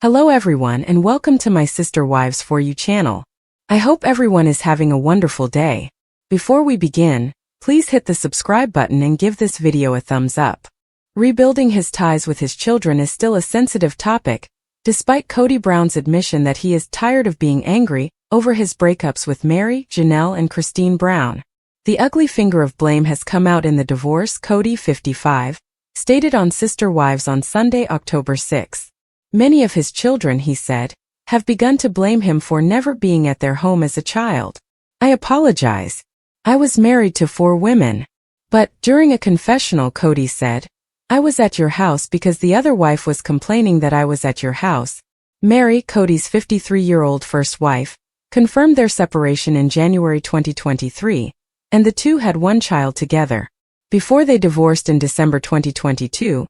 Hello everyone and welcome to my Sister Wives For You channel. I hope everyone is having a wonderful day. Before we begin, please hit the subscribe button and give this video a thumbs up. Rebuilding his ties with his children is still a sensitive topic, despite Kody Brown's admission that he is tired of being angry over his breakups with Meri, Janelle and Christine Brown. The ugly finger of blame has come out in the divorce Kody, 55, stated on Sister Wives on Sunday, October 6. Many of his children, he said, have begun to blame him for never being at their home as a child. I apologize. I was married to 4 women. But, during a confessional, Kody said, I was at your house because the other wife was complaining that I was at your house. Meri, Kody's 53-year-old first wife, confirmed their separation in January 2023, and the two had 1 child together. Before they divorced in December 2022,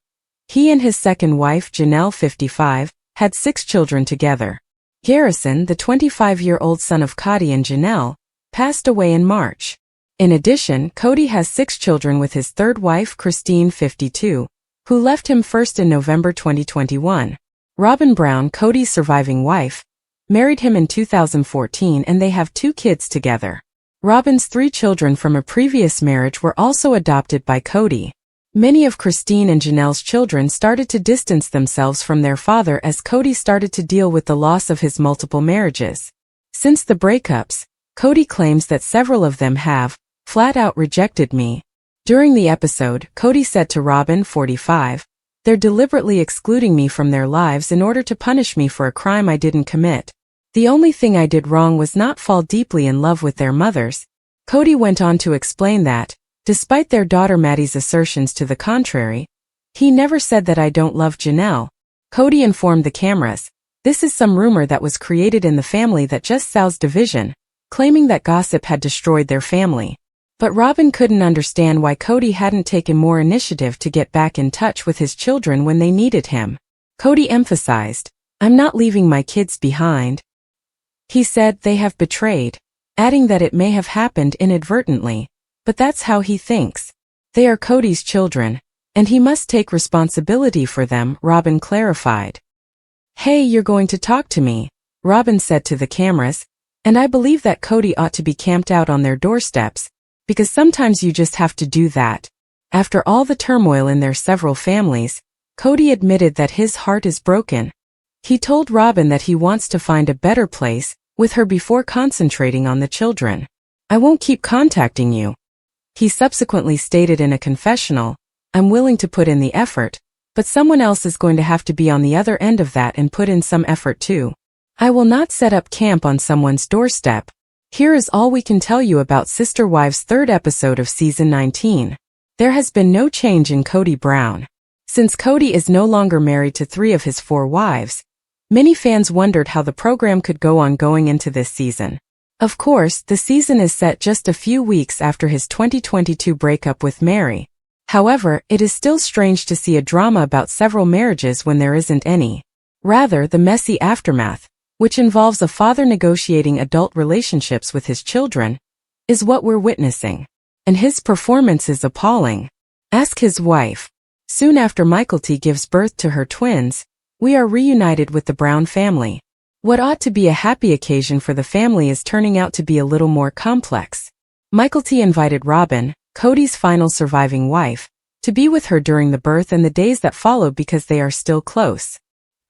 he and his second wife, Janelle, 55, had 6 children together. Garrison, the 25-year-old son of Kody and Janelle, passed away in March. In addition, Kody has 6 children with his third wife, Christine, 52, who left him first in November 2021. Robyn Brown, Kody's surviving wife, married him in 2014 and they have 2 kids together. Robyn's 3 children from a previous marriage were also adopted by Kody. Many of Christine and Janelle's children started to distance themselves from their father as Kody started to deal with the loss of his multiple marriages. Since the breakups, Kody claims that several of them have, flat out, rejected me. During the episode, Kody said to Robyn, 45, they're deliberately excluding me from their lives in order to punish me for a crime I didn't commit. The only thing I did wrong was not fall deeply in love with their mothers. Kody went on to explain that, despite their daughter Maddie's assertions to the contrary, he never said that I don't love Janelle. Kody informed the cameras, this is some rumor that was created in the family that just sows division, claiming that gossip had destroyed their family. But Robyn couldn't understand why Kody hadn't taken more initiative to get back in touch with his children when they needed him. Kody emphasized, I'm not leaving my kids behind. He said they have betrayed, adding that it may have happened inadvertently. But that's how he thinks. They are Kody's children, and he must take responsibility for them, Robyn clarified. Hey, you're going to talk to me, Robyn said to the cameras, and I believe that Kody ought to be camped out on their doorsteps, because sometimes you just have to do that. After all the turmoil in their several families, Kody admitted that his heart is broken. He told Robyn that he wants to find a better place with her before concentrating on the children. I won't keep contacting you. He subsequently stated in a confessional, I'm willing to put in the effort, but someone else is going to have to be on the other end of that and put in some effort too. I will not set up camp on someone's doorstep. Here is all we can tell you about Sister Wives' 3rd episode of Season 19. There has been no change in Kody Brown. Since Kody is no longer married to 3 of his 4 wives, many fans wondered how the program could go on going into this season. Of course, the season is set just a few weeks after his 2022 breakup with Meri. However, it is still strange to see a drama about several marriages when there isn't any. Rather, the messy aftermath, which involves a father negotiating adult relationships with his children, is what we're witnessing. And his performance is appalling. Ask his wife. Soon after Mykelti gives birth to her twins, we are reunited with the Brown family. What ought to be a happy occasion for the family is turning out to be a little more complex. Mykelti invited Robyn, Kody's final surviving wife, to be with her during the birth and the days that followed because they are still close.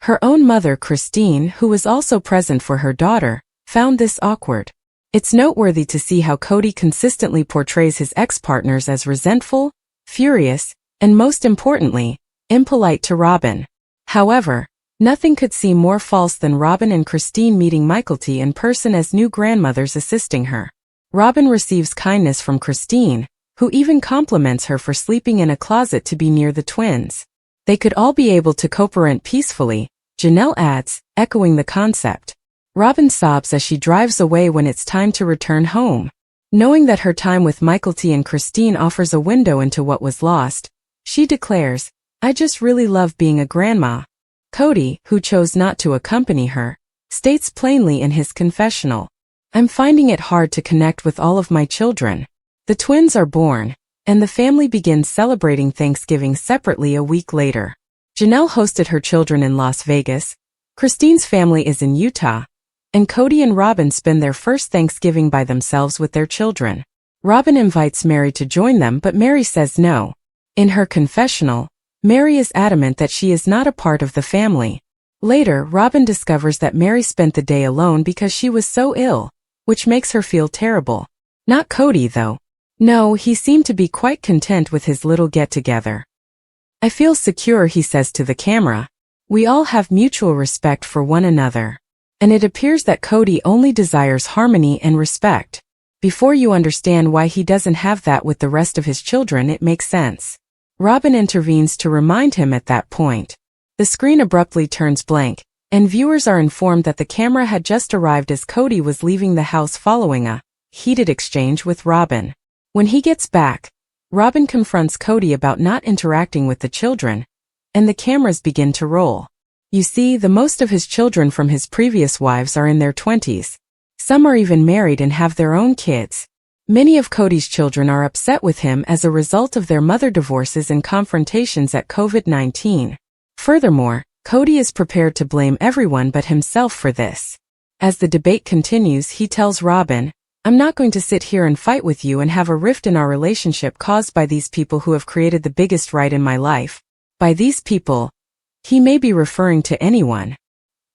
Her own mother, Christine, who was also present for her daughter, found this awkward. It's noteworthy to see how Kody consistently portrays his ex-partners as resentful, furious, and most importantly, impolite to Robyn. However, nothing could seem more false than Robyn and Christine meeting Mykelti in person as new grandmothers assisting her. Robyn receives kindness from Christine, who even compliments her for sleeping in a closet to be near the twins. They could all be able to co-parent peacefully, Janelle adds, echoing the concept. Robyn sobs as she drives away when it's time to return home. Knowing that her time with Mykelti and Christine offers a window into what was lost, she declares, I just really love being a grandma. Kody, who chose not to accompany her, states plainly in his confessional, I'm finding it hard to connect with all of my children. The twins are born, and the family begins celebrating Thanksgiving separately a week later. Janelle hosted her children in Las Vegas, Christine's family is in Utah, and Kody and Robin spend their first Thanksgiving by themselves with their children. Robin invites Meri to join them, but Meri says no. In her confessional, Meri is adamant that she is not a part of the family. Later, Robin discovers that Meri spent the day alone because she was so ill, which makes her feel terrible. Not Kody, though. No, he seemed to be quite content with his little get-together. I feel secure, he says to the camera. We all have mutual respect for one another. And it appears that Kody only desires harmony and respect. Before you understand why he doesn't have that with the rest of his children, it makes sense. Robin intervenes to remind him at that point. The screen abruptly turns blank, and viewers are informed that the camera had just arrived as Kody was leaving the house following a heated exchange with Robin. When he gets back, Robin confronts Kody about not interacting with the children, and the cameras begin to roll. You see, the most of his children from his previous wives are in their 20s. Some are even married and have their own kids. Many of Kody's children are upset with him as a result of their mother divorces and confrontations at COVID-19. Furthermore, Kody is prepared to blame everyone but himself for this. As the debate continues, he tells Robin, I'm not going to sit here and fight with you and have a rift in our relationship caused by these people who have created the biggest riot in my life. By these people, he may be referring to anyone.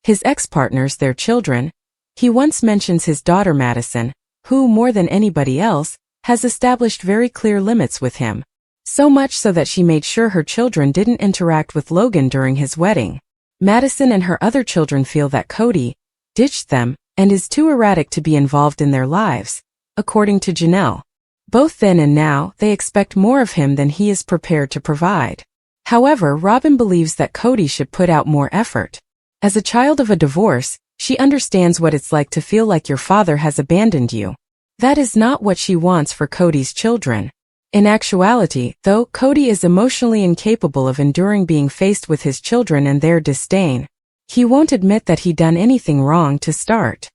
His ex-partners, their children. He once mentions his daughter Madison, who, more than anybody else, has established very clear limits with him. So much so that she made sure her children didn't interact with Logan during his wedding. Madison and her other children feel that Kody ditched them and is too erratic to be involved in their lives, according to Janelle. Both then and now, they expect more of him than he is prepared to provide. However, Robin believes that Kody should put out more effort. As a child of a divorce, she understands what it's like to feel like your father has abandoned you. That is not what she wants for Kody's children. In actuality, though, Kody is emotionally incapable of enduring being faced with his children and their disdain. He won't admit that he'd done anything wrong to start.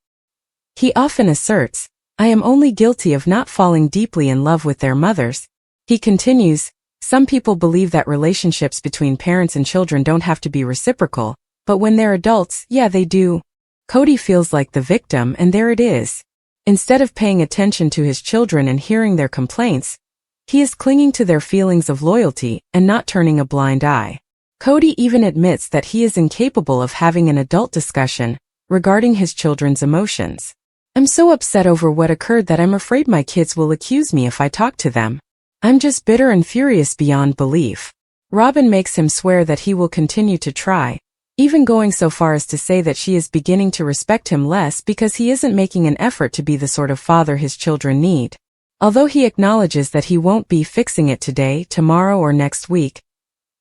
He often asserts, I am only guilty of not falling deeply in love with their mothers. He continues, some people believe that relationships between parents and children don't have to be reciprocal, but when they're adults, yeah, they do. Kody feels like the victim, and there it is. Instead of paying attention to his children and hearing their complaints, he is clinging to their feelings of loyalty and not turning a blind eye. Kody even admits that he is incapable of having an adult discussion regarding his children's emotions. I'm so upset over what occurred that I'm afraid my kids will accuse me if I talk to them. I'm just bitter and furious beyond belief. Robin makes him swear that he will continue to try, even going so far as to say that she is beginning to respect him less because he isn't making an effort to be the sort of father his children need. Although he acknowledges that he won't be fixing it today, tomorrow, or next week,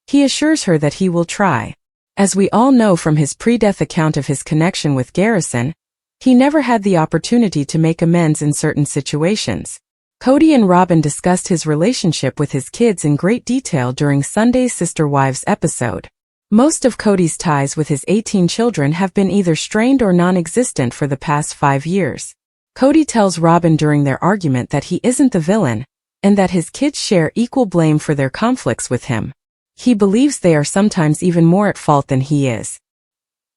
he assures her that he will try. As we all know from his pre-death account of his connection with Garrison, he never had the opportunity to make amends in certain situations. Kody and Robin discussed his relationship with his kids in great detail during Sunday's Sister Wives episode. Most of Kody's ties with his 18 children have been either strained or non-existent for the past 5 years. Kody tells Robin during their argument that he isn't the villain, and that his kids share equal blame for their conflicts with him. He believes they are sometimes even more at fault than he is.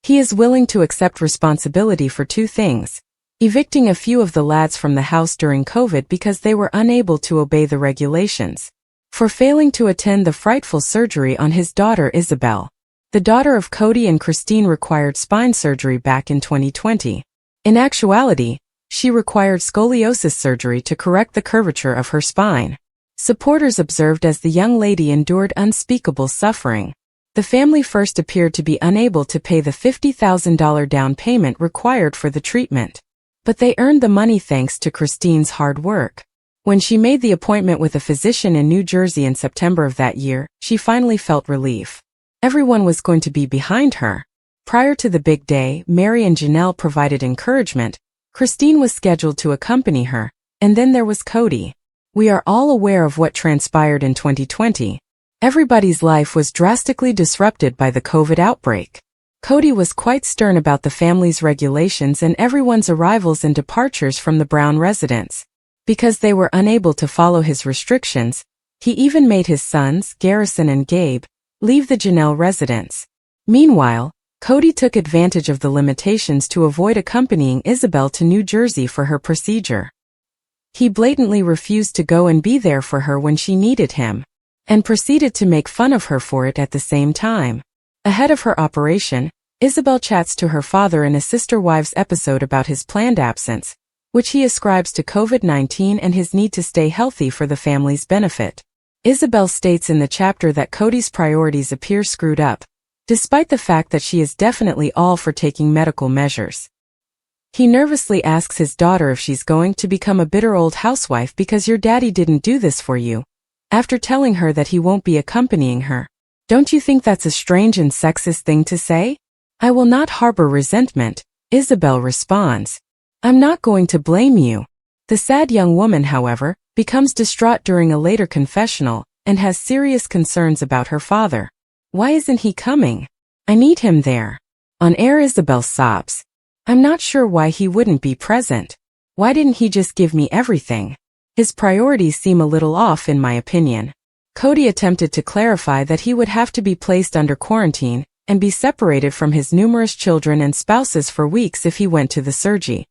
He is willing to accept responsibility for 2 things: evicting a few of the lads from the house during COVID because they were unable to obey the regulations, for failing to attend the frightful surgery on his daughter Isabel. The daughter of Kody and Christine required spine surgery back in 2020. In actuality, she required scoliosis surgery to correct the curvature of her spine. Supporters observed as the young lady endured unspeakable suffering. The family first appeared to be unable to pay the $50,000 down payment required for the treatment. But they earned the money thanks to Christine's hard work. When she made the appointment with a physician in New Jersey in September of that year, she finally felt relief. Everyone was going to be behind her. Prior to the big day, Meri and Janelle provided encouragement. Christine was scheduled to accompany her, and then there was Kody. We are all aware of what transpired in 2020. Everybody's life was drastically disrupted by the COVID outbreak. Kody was quite stern about the family's regulations and everyone's arrivals and departures from the Brown residence. Because they were unable to follow his restrictions, he even made his sons, Garrison and Gabe, leave the Janelle residence. Meanwhile, Kody took advantage of the limitations to avoid accompanying Isabel to New Jersey for her procedure. He blatantly refused to go and be there for her when she needed him, and proceeded to make fun of her for it at the same time. Ahead of her operation, Isabel chats to her father in a Sister Wives episode about his planned absence, which he ascribes to COVID-19 and his need to stay healthy for the family's benefit. Isabel states in the chapter that Kody's priorities appear screwed up, despite the fact that she is definitely all for taking medical measures. He nervously asks his daughter if she's going to become a bitter old housewife because your daddy didn't do this for you, after telling her that he won't be accompanying her. Don't you think that's a strange and sexist thing to say? I will not harbor resentment, Isabel responds. I'm not going to blame you. The sad young woman, however, becomes distraught during a later confessional and has serious concerns about her father. Why isn't he coming? I need him there. On air, Isabel sobs. I'm not sure why he wouldn't be present. Why didn't he just give me everything? His priorities seem a little off in my opinion. Kody attempted to clarify that he would have to be placed under quarantine and be separated from his numerous children and spouses for weeks if he went to the surgery.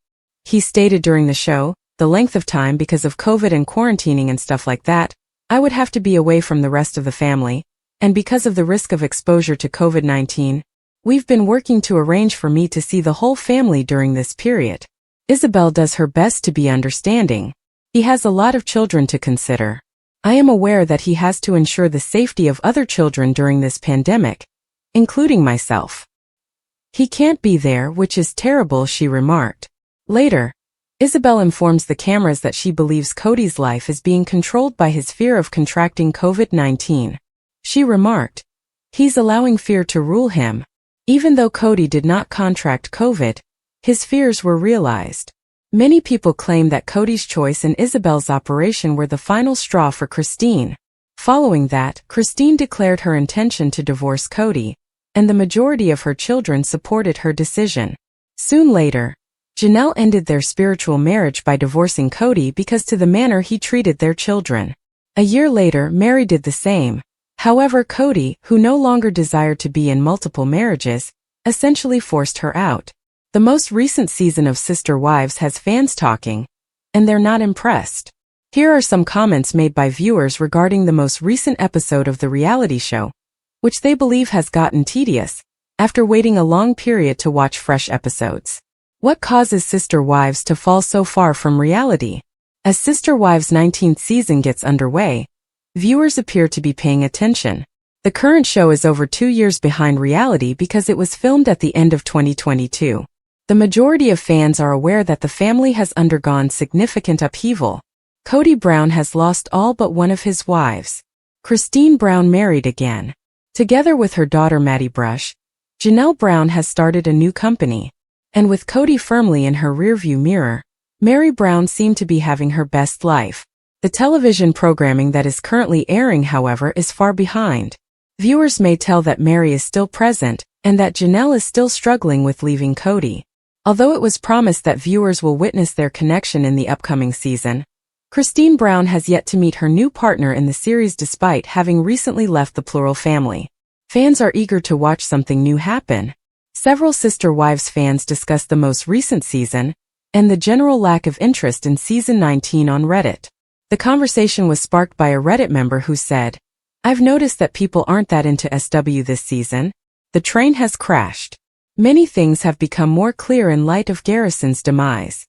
He stated during the show, the length of time because of COVID and quarantining and stuff like that, I would have to be away from the rest of the family, and because of the risk of exposure to COVID-19, we've been working to arrange for me to see the whole family during this period. Isabel does her best to be understanding. He has a lot of children to consider. I am aware that he has to ensure the safety of other children during this pandemic, including myself. He can't be there, which is terrible, she remarked. Later, Isabel informs the cameras that she believes Kody's life is being controlled by his fear of contracting COVID-19. She remarked, he's allowing fear to rule him. Even though Kody did not contract COVID, his fears were realized. Many people claim that Kody's choice and Isabel's operation were the final straw for Christine. Following that, Christine declared her intention to divorce Kody, and the majority of her children supported her decision. Soon later, Janelle ended their spiritual marriage by divorcing Kody because to the manner he treated their children. A year later, Meri did the same. However, Kody, who no longer desired to be in multiple marriages, essentially forced her out. The most recent season of Sister Wives has fans talking, and they're not impressed. Here are some comments made by viewers regarding the most recent episode of the reality show, which they believe has gotten tedious, after waiting a long period to watch fresh episodes. What causes Sister Wives to fall so far from reality? As Sister Wives' 19th season gets underway, viewers appear to be paying attention. The current show is over 2 years behind reality because it was filmed at the end of 2022. The majority of fans are aware that the family has undergone significant upheaval. Kody Brown has lost all but one of his wives. Christine Brown married again. Together with her daughter Maddie Brush, Janelle Brown has started a new company. And with Kody firmly in her rearview mirror, Meri Brown seemed to be having her best life. The television programming that is currently airing, however, is far behind. Viewers may tell that Meri is still present, and that Janelle is still struggling with leaving Kody. Although it was promised that viewers will witness their connection in the upcoming season, Christine Brown has yet to meet her new partner in the series despite having recently left the plural family. Fans are eager to watch something new happen. Several Sister Wives fans discussed the most recent season, and the general lack of interest in season 19 on Reddit. The conversation was sparked by a Reddit member who said, I've noticed that people aren't that into SW this season. The train has crashed. Many things have become more clear in light of Garrison's demise.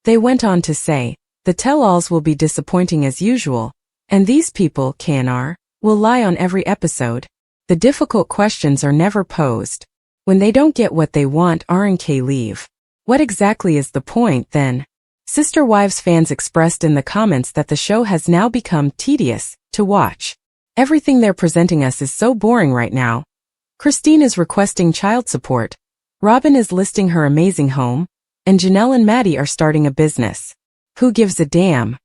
They went on to say, the tell-alls will be disappointing as usual, and these people, KNR, will lie on every episode. The difficult questions are never posed. When they don't get what they want, R&K leave. What exactly is the point, then? Sister Wives fans expressed in the comments that the show has now become tedious to watch. Everything they're presenting us is so boring right now. Christine is requesting child support. Robin is listing her amazing home, and Janelle and Maddie are starting a business. Who gives a damn?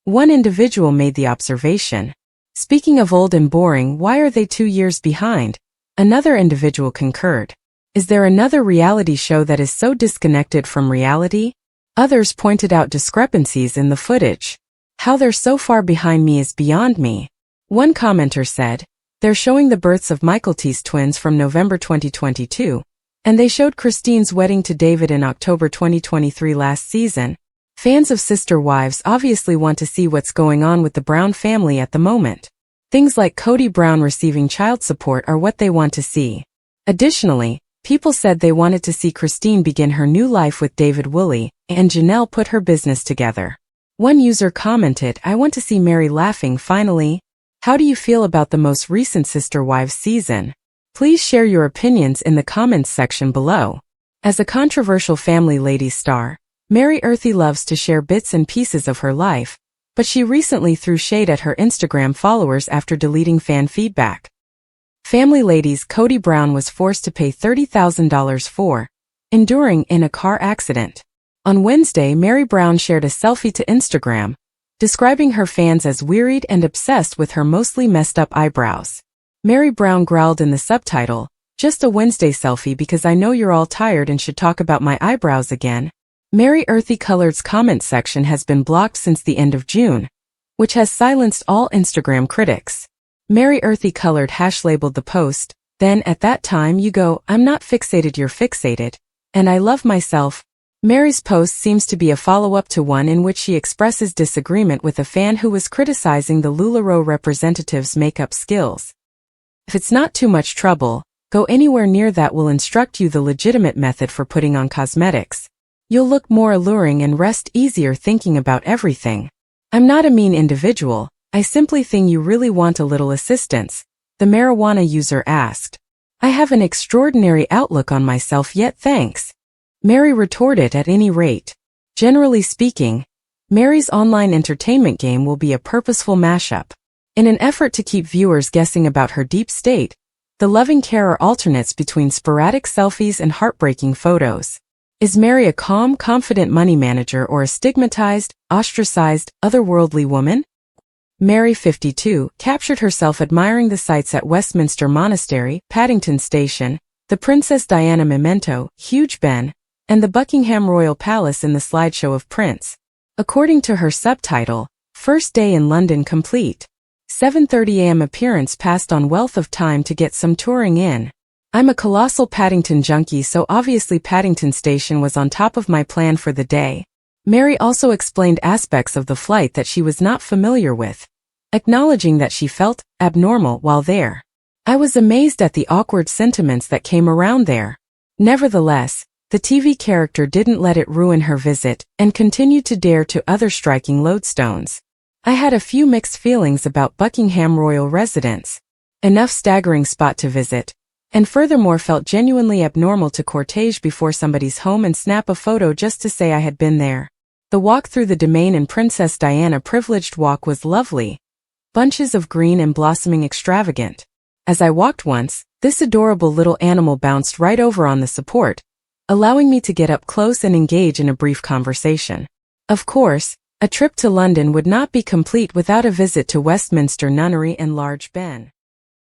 One individual made the observation. Speaking of old and boring, why are they 2 years behind? Another individual concurred. Is there another reality show that is so disconnected from reality? Others pointed out discrepancies in the footage. How they're so far behind me is beyond me. One commenter said, they're showing the births of Michael T's twins from November 2022, And they showed Christine's wedding to David in October 2023 last season. Fans of Sister Wives obviously want to see what's going on with the Brown family at the moment. Things like Kody Brown receiving child support are what they want to see. Additionally, people said they wanted to see Christine begin her new life with David Woolley, and Janelle put her business together. One user commented, "I want to see Meri laughing finally." How do you feel about the most recent Sister Wives season? Please share your opinions in the comments section below. As a controversial family ladies star, Meri loves to share bits and pieces of her life, but she recently threw shade at her Instagram followers after deleting fan feedback. Family ladies Kody Brown was forced to pay $30,000 for enduring in a car accident. On Wednesday, Meri Brown shared a selfie to Instagram, describing her fans as wearied and obsessed with her mostly messed up eyebrows. Meri Brown growled in the subtitle, "Just a Wednesday selfie because I know you're all tired and should talk about my eyebrows again." Meri Colored's comment section has been blocked since the end of June, which has silenced all Instagram critics. Meri Colored hash-labeled the post, "Then at that time you go, I'm not fixated, you're fixated, and I love myself." Meri's post seems to be a follow-up to one in which she expresses disagreement with a fan who was criticizing the LuLaRoe representative's makeup skills. "If it's not too much trouble, go anywhere near that will instruct you the legitimate method for putting on cosmetics. You'll look more alluring and rest easier thinking about everything. I'm not a mean individual, I simply think you really want a little assistance," the marijuana user asked. "I have an extraordinary outlook on myself yet thanks." Meri retorted, "At any rate. Generally speaking, Meri's online entertainment game will be a purposeful mashup. In an effort to keep viewers guessing about her deep state, the loving carer alternates between sporadic selfies and heartbreaking photos. Is Meri a calm, confident money manager or a stigmatized, ostracized, otherworldly woman?" Meri, 52, captured herself admiring the sights at Westminster Monastery, Paddington Station, the Princess Diana Memento, Huge Ben, and the Buckingham Royal Palace in the slideshow of Prince. According to her subtitle, "First day in London complete. 7:30 a.m. appearance passed on wealth of time to get some touring in. I'm a colossal Paddington junkie, so obviously Paddington Station was on top of my plan for the day." Meri also explained aspects of the flight that she was not familiar with, acknowledging that she felt abnormal while there. "I was amazed at the awkward sentiments that came around there. Nevertheless, the TV character didn't let it ruin her visit and continued to dare to other striking lodestones. I had a few mixed feelings about Buckingham Royal residence. Enough staggering spot to visit, and furthermore felt genuinely abnormal to cortege before somebody's home and snap a photo just to say I had been there. The walk through the Domain and Princess Diana privileged walk was lovely. Bunches of green and blossoming extravagant. As I walked once, this adorable little animal bounced right over on the support, allowing me to get up close and engage in a brief conversation. Of course, a trip to London would not be complete without a visit to Westminster Nunnery and Large Ben.